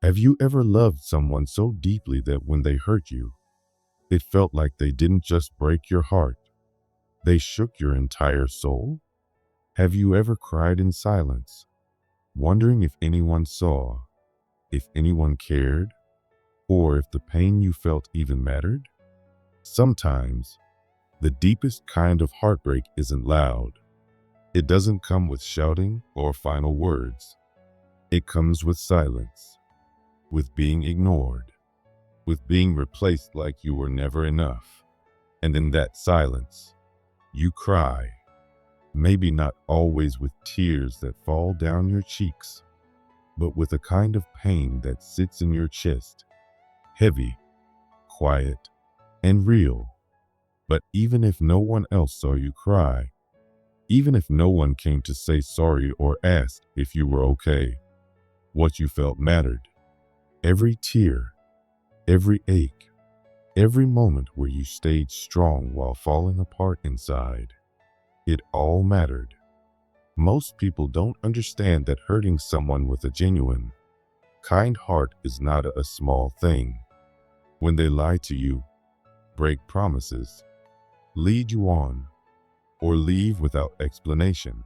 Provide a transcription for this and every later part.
Have you ever loved someone so deeply that when they hurt you, it felt like they didn't just break your heart, they shook your entire soul? Have you ever cried in silence, wondering if anyone saw, if anyone cared, or if the pain you felt even mattered? Sometimes, the deepest kind of heartbreak isn't loud. It doesn't come with shouting or final words. It comes with silence, with being ignored, with being replaced like you were never enough. And in that silence, you cry, maybe not always with tears that fall down your cheeks, but with a kind of pain that sits in your chest, heavy, quiet, and real. But even if no one else saw you cry, even if no one came to say sorry or ask if you were okay, what you felt mattered. Every tear, every ache, every moment where you stayed strong while falling apart inside. It all mattered. Most people don't understand that hurting someone with a genuine, kind heart is not a small thing. When they lie to you, break promises, lead you on, or leave without explanation,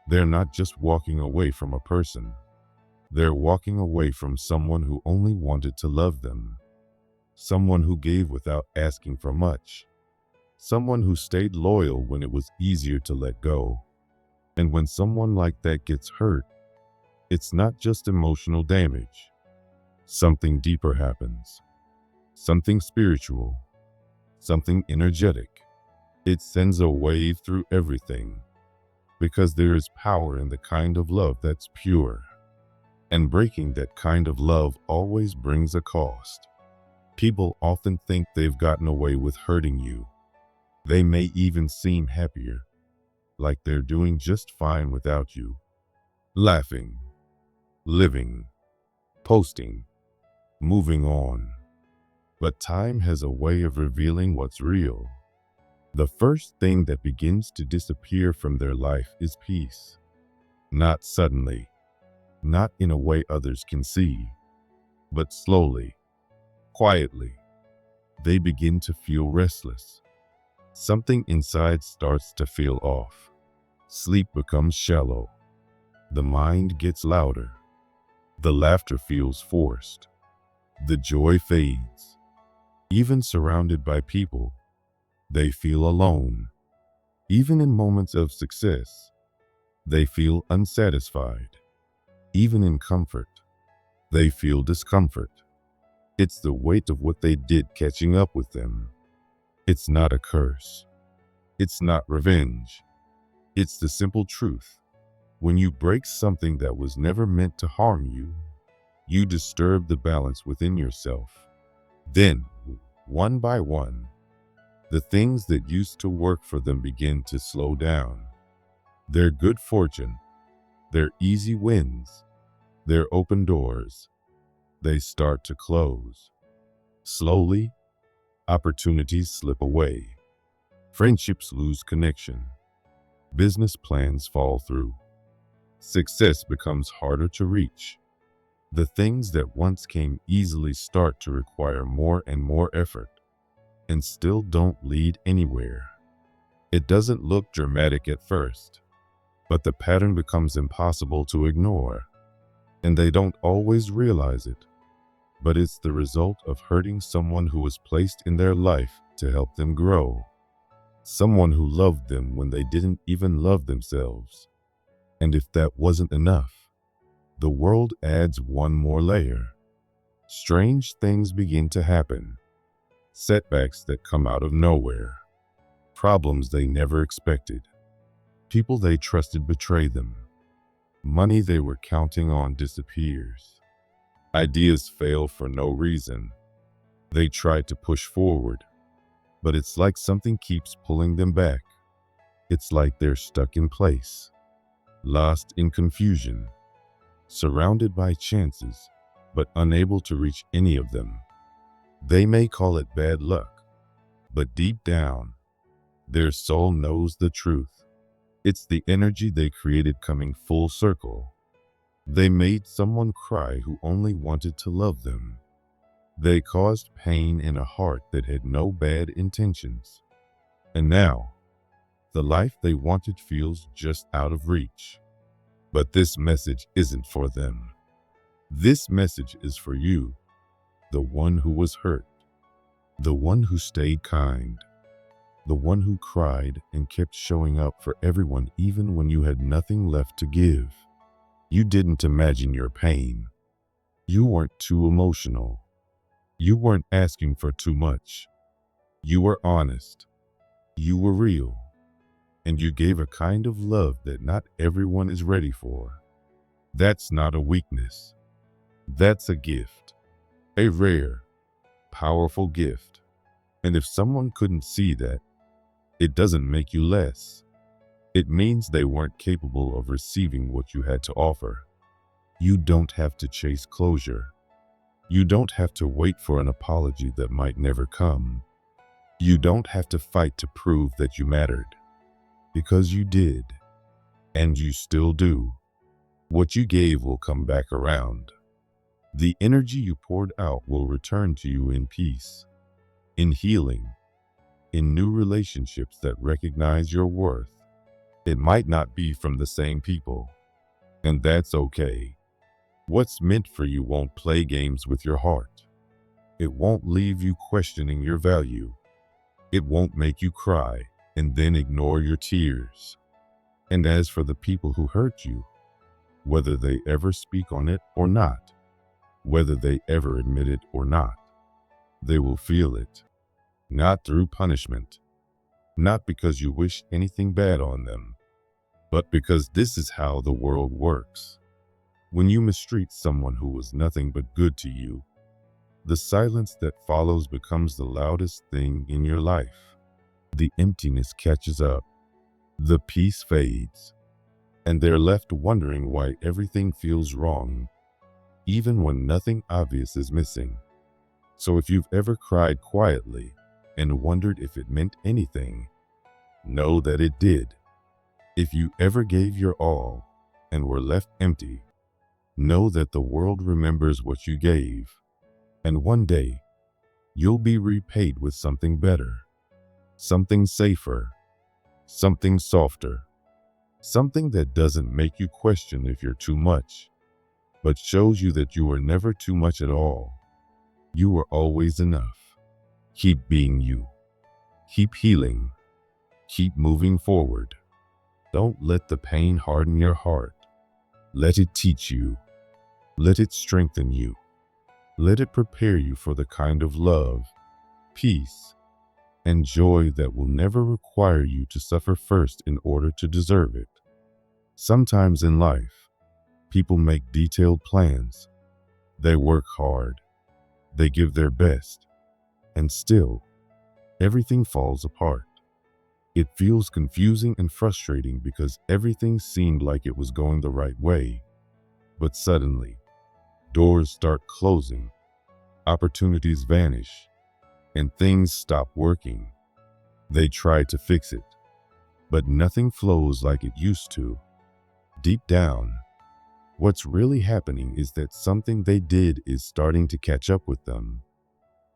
they're not just walking away from a person. They're walking away from someone who only wanted to love them, someone who gave without asking for much, someone who stayed loyal when it was easier to let go. And when someone like that gets hurt, it's not just emotional damage. Something deeper happens, something spiritual, something energetic. It sends a wave through everything, because there is power in the kind of love that's pure. And breaking that kind of love always brings a cost. People often think they've gotten away with hurting you. They may even seem happier, like they're doing just fine without you. Laughing, living, posting, moving on. But time has a way of revealing what's real. The first thing that begins to disappear from their life is peace. Not suddenly, not in a way others can see, but slowly, quietly. They begin to feel restless. Something inside starts to feel off. Sleep becomes shallow. The mind gets louder. The laughter feels forced. The joy fades. Even surrounded by people, they feel alone. Even in moments of success, they feel unsatisfied. Even in comfort, they feel discomfort. It's the weight of what they did catching up with them. It's not a curse. It's not revenge. It's the simple truth. When you break something that was never meant to harm you, you disturb the balance within yourself. Then, one by one, the things that used to work for them begin to slow down. Their good fortune, their easy wins, their open doors, they start to close. Slowly, opportunities slip away. Friendships lose connection. Business plans fall through. Success becomes harder to reach. The things that once came easily start to require more and more effort, and still don't lead anywhere. It doesn't look dramatic at first, but the pattern becomes impossible to ignore, and they don't always realize it. But it's the result of hurting someone who was placed in their life to help them grow. Someone who loved them when they didn't even love themselves. And if that wasn't enough, the world adds one more layer. Strange things begin to happen. Setbacks that come out of nowhere. Problems they never expected. People they trusted betray them. Money they were counting on disappears. Ideas fail for no reason. They try to push forward, but it's like something keeps pulling them back. It's like they're stuck in place, lost in confusion, surrounded by chances, but unable to reach any of them. They may call it bad luck, but deep down, their soul knows the truth. It's the energy they created coming full circle. They made someone cry who only wanted to love them. They caused pain in a heart that had no bad intentions. And now, the life they wanted feels just out of reach. But this message isn't for them. This message is for you, the one who was hurt, the one who stayed kind, the one who cried and kept showing up for everyone even when you had nothing left to give. You didn't imagine your pain. You weren't too emotional. You weren't asking for too much. You were honest. You were real. And you gave a kind of love that not everyone is ready for. That's not a weakness. That's a gift. A rare, powerful gift. And if someone couldn't see that, it doesn't make you less. It means they weren't capable of receiving what you had to offer. You don't have to chase closure. You don't have to wait for an apology that might never come. You don't have to fight to prove that you mattered. Because you did. And you still do. What you gave will come back around. The energy you poured out will return to you in peace, in healing, in new relationships that recognize your worth. It might not be from the same people, and that's okay. What's meant for you won't play games with your heart. It won't leave you questioning your value. It won't make you cry and then ignore your tears. And as for the people who hurt you, whether they ever speak on it or not, whether they ever admit it or not, they will feel it. Not through punishment, not because you wish anything bad on them, but because this is how the world works. When you mistreat someone who was nothing but good to you, the silence that follows becomes the loudest thing in your life. The emptiness catches up, the peace fades, and they're left wondering why everything feels wrong, even when nothing obvious is missing. So if you've ever cried quietly and wondered if it meant anything, know that it did. If you ever gave your all and were left empty, know that the world remembers what you gave, and one day you'll be repaid with something better, something safer, something softer, something that doesn't make you question if you're too much, but shows you that you were never too much at all. You were always enough. Keep being you. Keep healing. Keep moving forward. Don't let the pain harden your heart. Let it teach you. Let it strengthen you. Let it prepare you for the kind of love, peace, and joy that will never require you to suffer first in order to deserve it. Sometimes in life, people make detailed plans. They work hard. They give their best. And still, everything falls apart. It feels confusing and frustrating because everything seemed like it was going the right way. But suddenly, doors start closing, opportunities vanish, and things stop working. They try to fix it, but nothing flows like it used to. Deep down, what's really happening is that something they did is starting to catch up with them.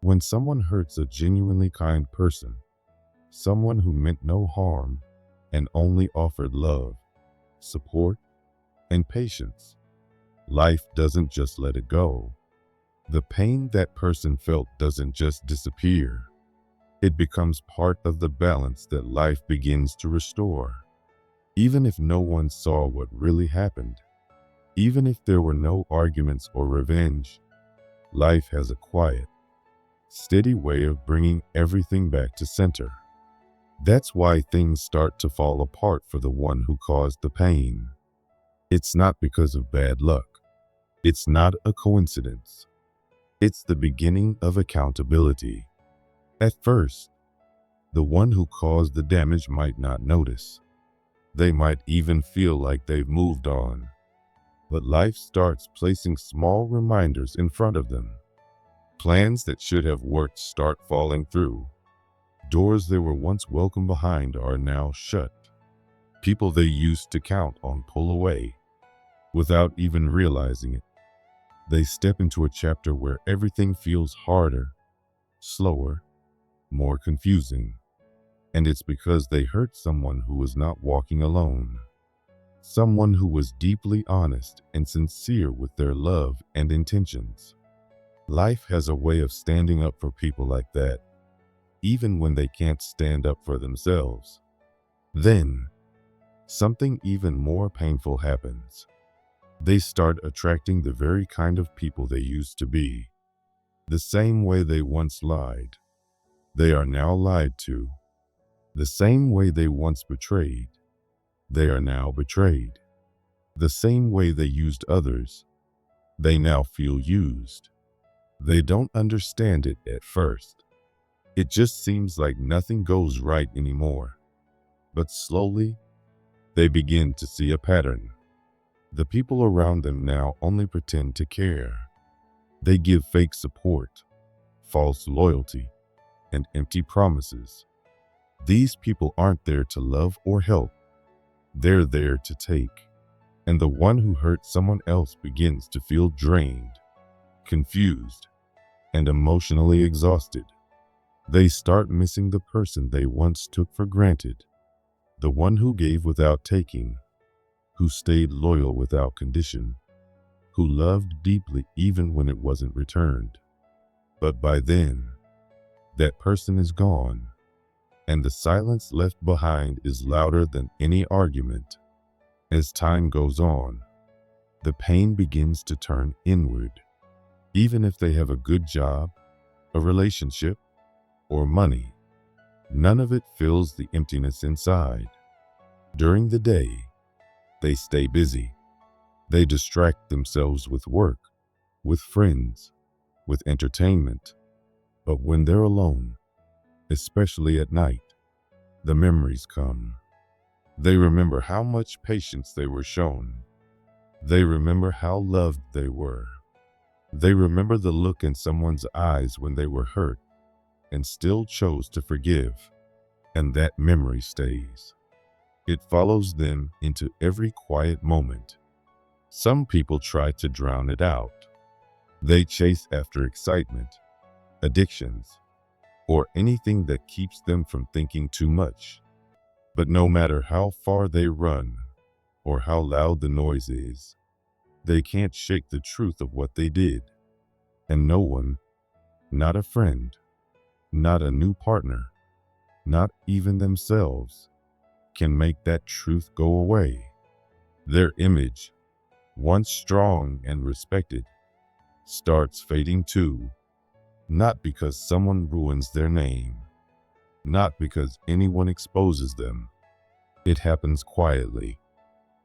When someone hurts a genuinely kind person, someone who meant no harm and only offered love, support, and patience, life doesn't just let it go. The pain that person felt doesn't just disappear. It becomes part of the balance that life begins to restore. Even if no one saw what really happened, even if there were no arguments or revenge, life has a quiet, steady way of bringing everything back to center. That's why things start to fall apart for the one who caused the pain. It's not because of bad luck. It's not a coincidence. It's the beginning of accountability. At first, the one who caused the damage might not notice. They might even feel like they've moved on. But life starts placing small reminders in front of them. Plans that should have worked start falling through. Doors they were once welcome behind are now shut. People they used to count on pull away. Without even realizing it, they step into a chapter where everything feels harder, slower, more confusing. And it's because they hurt someone who was not walking alone. Someone who was deeply honest and sincere with their love and intentions. Life has a way of standing up for people like that, even when they can't stand up for themselves. Then, something even more painful happens. They start attracting the very kind of people they used to be. The same way they once lied, they are now lied to. The same way they once betrayed, they are now betrayed. The same way they used others, they now feel used. They don't understand it at first. It just seems like nothing goes right anymore. But slowly, they begin to see a pattern. The people around them now only pretend to care. They give fake support, false loyalty, and empty promises. These people aren't there to love or help. They're there to take. And the one who hurt someone else begins to feel drained, confused, and emotionally exhausted. They start missing the person they once took for granted, the one who gave without taking, who stayed loyal without condition, who loved deeply even when it wasn't returned. But by then, that person is gone, and the silence left behind is louder than any argument. As time goes on, the pain begins to turn inward. Even if they have a good job, a relationship, or money, none of it fills the emptiness inside. During the day, they stay busy. They distract themselves with work, with friends, with entertainment. But when they're alone, especially at night, the memories come. They remember how much patience they were shown. They remember how loved they were. They remember the look in someone's eyes when they were hurt and still chose to forgive. And that memory stays. It follows them into every quiet moment. Some people try to drown it out. They chase after excitement, addictions, or anything that keeps them from thinking too much. But no matter how far they run or how loud the noise is, they can't shake the truth of what they did. And no one, not a friend, not a new partner, not even themselves, can make that truth go away. Their image, once strong and respected, starts fading too. Not because someone ruins their name, not because anyone exposes them. It happens quietly.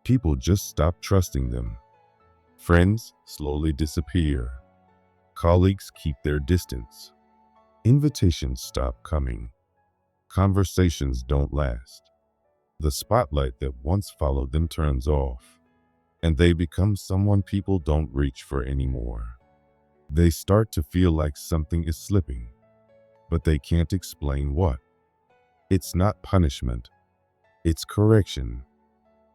People just stop trusting them. Friends slowly disappear. Colleagues keep their distance. Invitations stop coming. Conversations don't last. The spotlight that once followed them turns off, and they become someone people don't reach for anymore. They start to feel like something is slipping, but they can't explain what. It's not punishment. It's correction.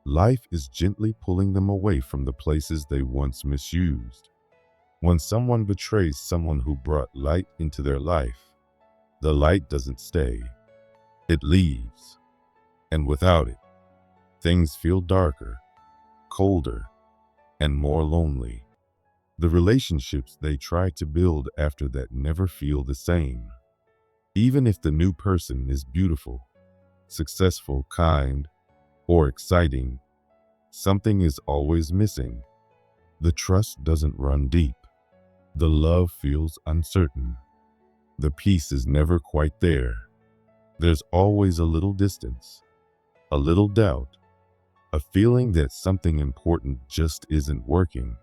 Life is gently pulling them away from the places they once misused. When someone betrays someone who brought light into their life, the light doesn't stay. It leaves. And without it, things feel darker, colder, and more lonely. The relationships they try to build after that never feel the same. Even if the new person is beautiful, successful, kind, or exciting, something is always missing. The trust doesn't run deep. The love feels uncertain. The peace is never quite there. There's always a little distance, a little doubt, a feeling that something important just isn't working.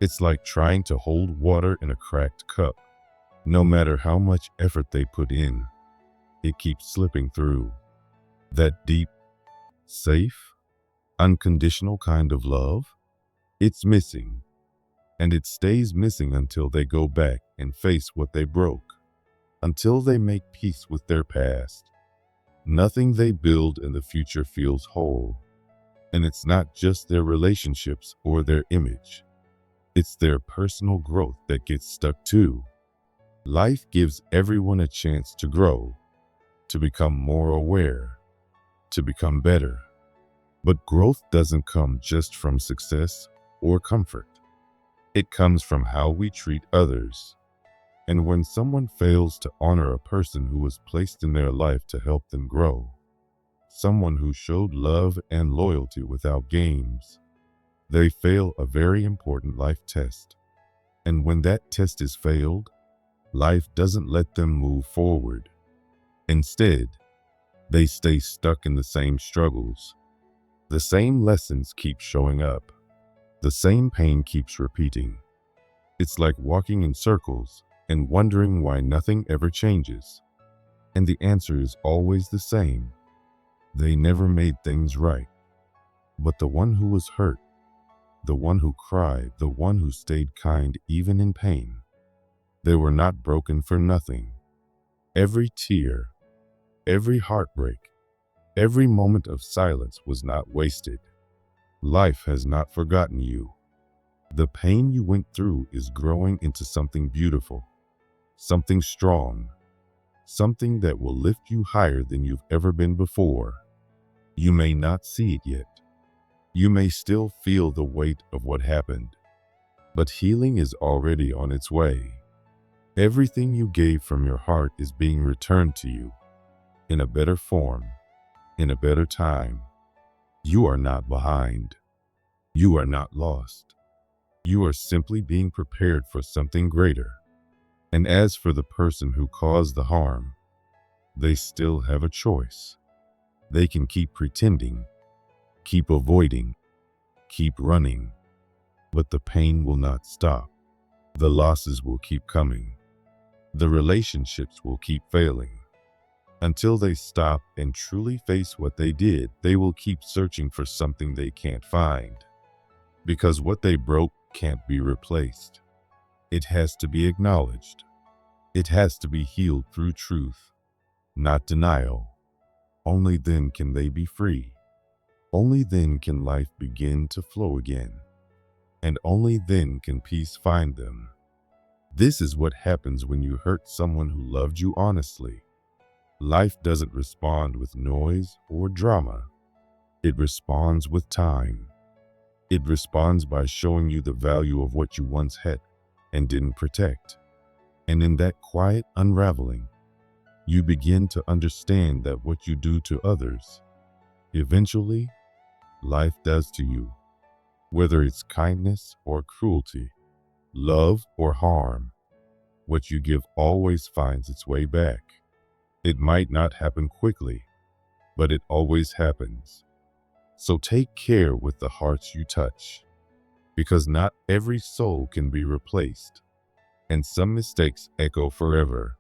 It's like trying to hold water in a cracked cup. No matter how much effort they put in, it keeps slipping through. That deep, safe, unconditional kind of love, it's missing. And it stays missing until they go back and face what they broke, until they make peace with their past. Nothing they build in the future feels whole. And it's not just their relationships or their image. It's their personal growth that gets stuck too. Life gives everyone a chance to grow, to become more aware, to become better. But growth doesn't come just from success or comfort. It comes from how we treat others. And when someone fails to honor a person who was placed in their life to help them grow, someone who showed love and loyalty without games, they fail a very important life test. And when that test is failed, life doesn't let them move forward. Instead, they stay stuck in the same struggles. The same lessons keep showing up. The same pain keeps repeating. It's like walking in circles and wondering why nothing ever changes. And the answer is always the same. They never made things right. But the one who was hurt, the one who cried, the one who stayed kind even in pain, they were not broken for nothing. Every tear, every heartbreak, every moment of silence was not wasted. Life has not forgotten you. The pain you went through is growing into something beautiful, something strong, something that will lift you higher than you've ever been before. You may not see it yet. You may still feel the weight of what happened, but healing is already on its way. Everything you gave from your heart is being returned to you in a better form, in a better time. You are not behind. You are not lost. You are simply being prepared for something greater. And as for the person who caused the harm, they still have a choice. They can keep pretending, keep avoiding, keep running, but the pain will not stop. The losses will keep coming. The relationships will keep failing. Until they stop and truly face what they did, they will keep searching for something they can't find. Because what they broke can't be replaced. It has to be acknowledged. It has to be healed through truth, not denial. Only then can they be free. Only then can life begin to flow again. And only then can peace find them. This is what happens when you hurt someone who loved you honestly. Life doesn't respond with noise or drama. It responds with time. It responds by showing you the value of what you once had and didn't protect. And in that quiet unraveling, you begin to understand that what you do to others, eventually, life does to you. Whether it's kindness or cruelty, love or harm, what you give always finds its way back. It might not happen quickly, but it always happens. So take care with the hearts you touch, because not every soul can be replaced, and some mistakes echo forever.